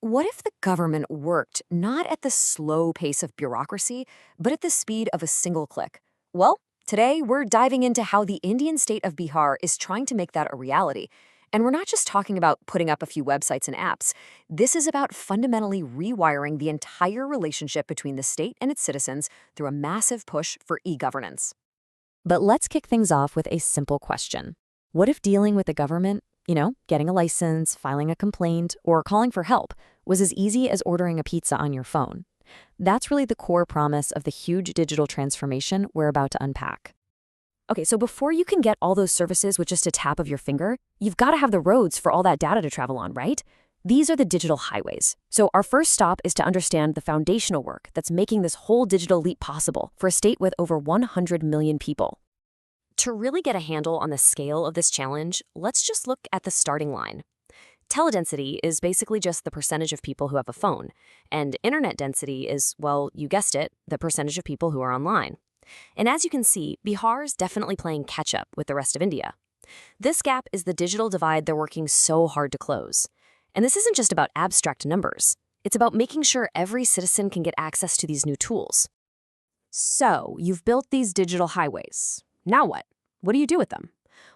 What if the government worked not at the slow pace of bureaucracy, but at the speed of a single click? Well, today we're diving into how the Indian state of Bihar is trying to make that a reality. And we're not just talking about putting up a few websites and apps. This is about fundamentally rewiring the entire relationship between the state and its citizens through a massive push for e-governance. But let's kick things off with a simple question. What if dealing with the government, getting a license, filing a complaint, or calling for help, was as easy as ordering a pizza on your phone? That's really the core promise of the huge digital transformation we're about to unpack. Okay, so before you can get all those services with just a tap of your finger, you've got to have the roads for all that data to travel on, right? These are the digital highways. So our first stop is to understand the foundational work that's making this whole digital leap possible for a state with over 100 million people. To really get a handle on the scale of this challenge, let's just look at the starting line. Teledensity is basically just the percentage of people who have a phone, and internet density is, well, you guessed it, the percentage of people who are online. And as you can see, Bihar is definitely playing catch-up with the rest of India. This gap is the digital divide they're working so hard to close. And this isn't just about abstract numbers. It's about making sure every citizen can get access to these new tools. So, you've built these digital highways. Now what? What do you do with them?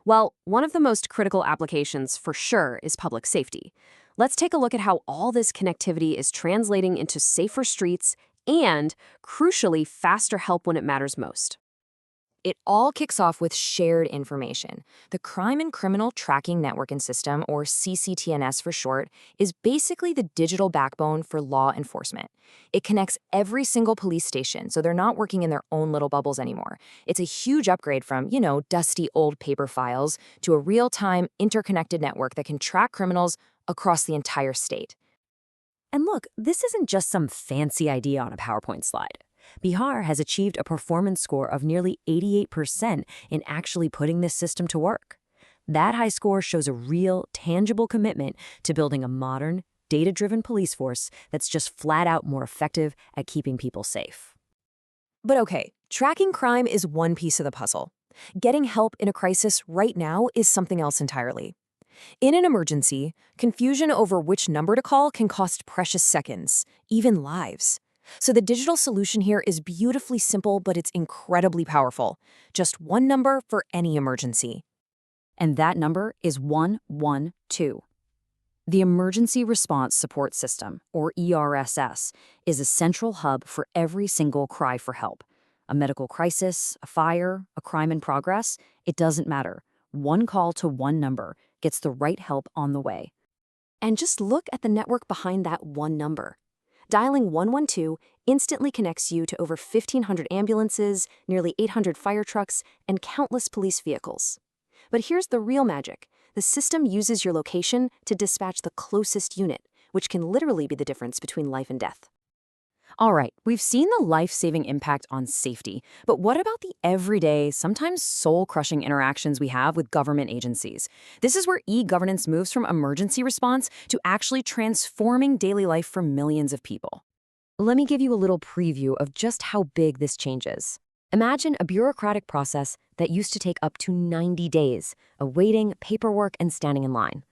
Well, one of the most critical applications for sure is public safety. Let's take a look at how all this connectivity is translating into safer streets and, crucially, faster help when it matters most. It all kicks off with shared information. The Crime and Criminal Tracking Network and System, or CCTNS for short, is basically the digital backbone for law enforcement. It connects every single police station, so they're not working in their own little bubbles anymore. It's a huge upgrade from, dusty old paper files to a real-time, interconnected network that can track criminals across the entire state. And look, this isn't just some fancy idea on a PowerPoint slide. Bihar has achieved a performance score of nearly 88% in actually putting this system to work. That high score shows a real, tangible commitment to building a modern, data-driven police force that's just flat out more effective at keeping people safe. But okay, tracking crime is one piece of the puzzle. Getting help in a crisis right now is something else entirely. In an emergency, confusion over which number to call can cost precious seconds, even lives. So the digital solution here is beautifully simple, but it's incredibly powerful. Just one number for any emergency. And that number is 112. The Emergency Response Support System, or ERSS, is a central hub for every single cry for help. A medical crisis, a fire, a crime in progress, it doesn't matter. One call to one number gets the right help on the way. And just look at the network behind that one number. Dialing 112 instantly connects you to over 1,500 ambulances, nearly 800 fire trucks, and countless police vehicles. But here's the real magic. The system uses your location to dispatch the closest unit, which can literally be the difference between life and death. All right, we've seen the life-saving impact on safety, but what about the everyday, sometimes soul-crushing interactions we have with government agencies? This is where e-governance moves from emergency response to actually transforming daily life for millions of people. Let me give you a little preview of just how big this change is. Imagine a bureaucratic process that used to take up to 90 days of waiting, paperwork, and standing in line.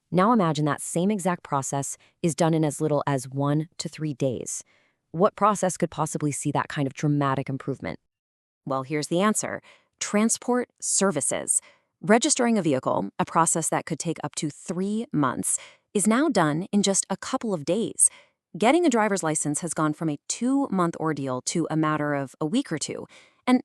Now imagine that same exact process is done in as little as 1 to 3 days. What process could possibly see that kind of dramatic improvement? Well, here's the answer. Transport services. Registering a vehicle, a process that could take up to 3 months, is now done in just a couple of days. Getting a driver's license has gone from a 2-month ordeal to a matter of a week or two. And,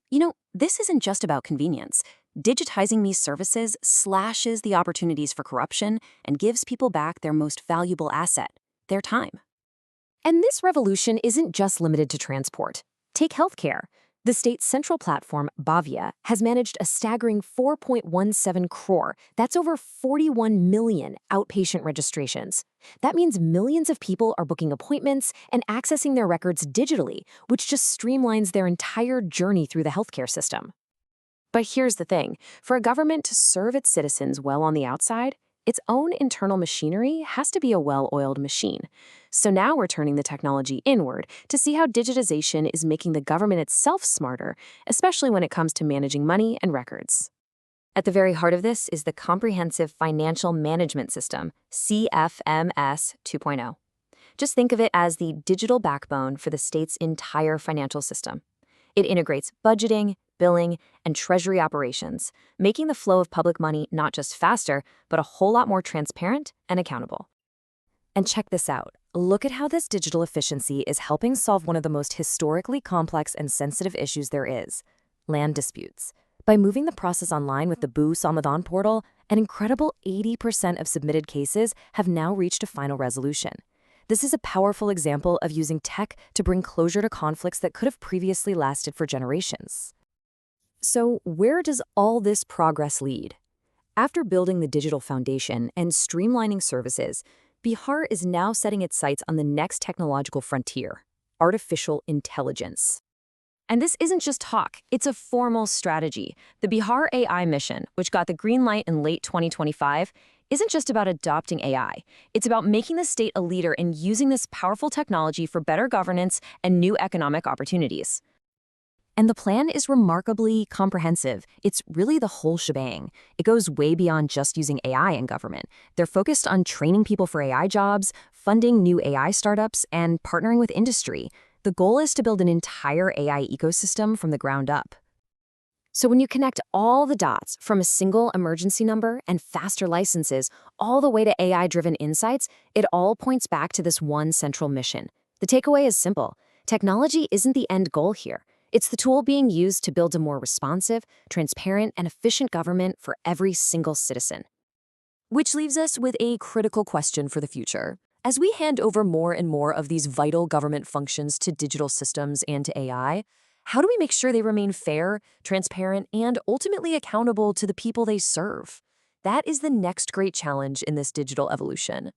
this isn't just about convenience. Digitizing these services slashes the opportunities for corruption and gives people back their most valuable asset, their time. And this revolution isn't just limited to transport. Take healthcare. The state's central platform, Bhavya, has managed a staggering 4.17 crore. That's over 41 million outpatient registrations. That means millions of people are booking appointments and accessing their records digitally, which just streamlines their entire journey through the healthcare system. But here's the thing. For a government to serve its citizens well on the outside, its own internal machinery has to be a well-oiled machine. So now we're turning the technology inward to see how digitization is making the government itself smarter, especially when it comes to managing money and records. At the very heart of this is the Comprehensive Financial Management System, CFMS 2.0. Just think of it as the digital backbone for the state's entire financial system. It integrates budgeting, billing, and treasury operations, making the flow of public money not just faster, but a whole lot more transparent and accountable. And check this out. Look at how this digital efficiency is helping solve one of the most historically complex and sensitive issues there is: land disputes. By moving the process online with the Boo Samadan portal, an incredible 80% of submitted cases have now reached a final resolution. This is a powerful example of using tech to bring closure to conflicts that could have previously lasted for generations. So, where does all this progress lead? After building the digital foundation and streamlining services, Bihar is now setting its sights on the next technological frontier: artificial intelligence. And this isn't just talk, it's a formal strategy. The Bihar AI mission, which got the green light in late 2025, isn't just about adopting AI. It's about making the state a leader in using this powerful technology for better governance and new economic opportunities. And the plan is remarkably comprehensive. It's really the whole shebang. It goes way beyond just using AI in government. They're focused on training people for AI jobs, funding new AI startups, and partnering with industry. The goal is to build an entire AI ecosystem from the ground up. So when you connect all the dots, from a single emergency number and faster licenses all the way to AI-driven insights, it all points back to this one central mission. The takeaway is simple. Technology isn't the end goal here. It's the tool being used to build a more responsive, transparent, and efficient government for every single citizen. Which leaves us with a critical question for the future. As we hand over more and more of these vital government functions to digital systems and to AI, how do we make sure they remain fair, transparent, and ultimately accountable to the people they serve? That is the next great challenge in this digital evolution.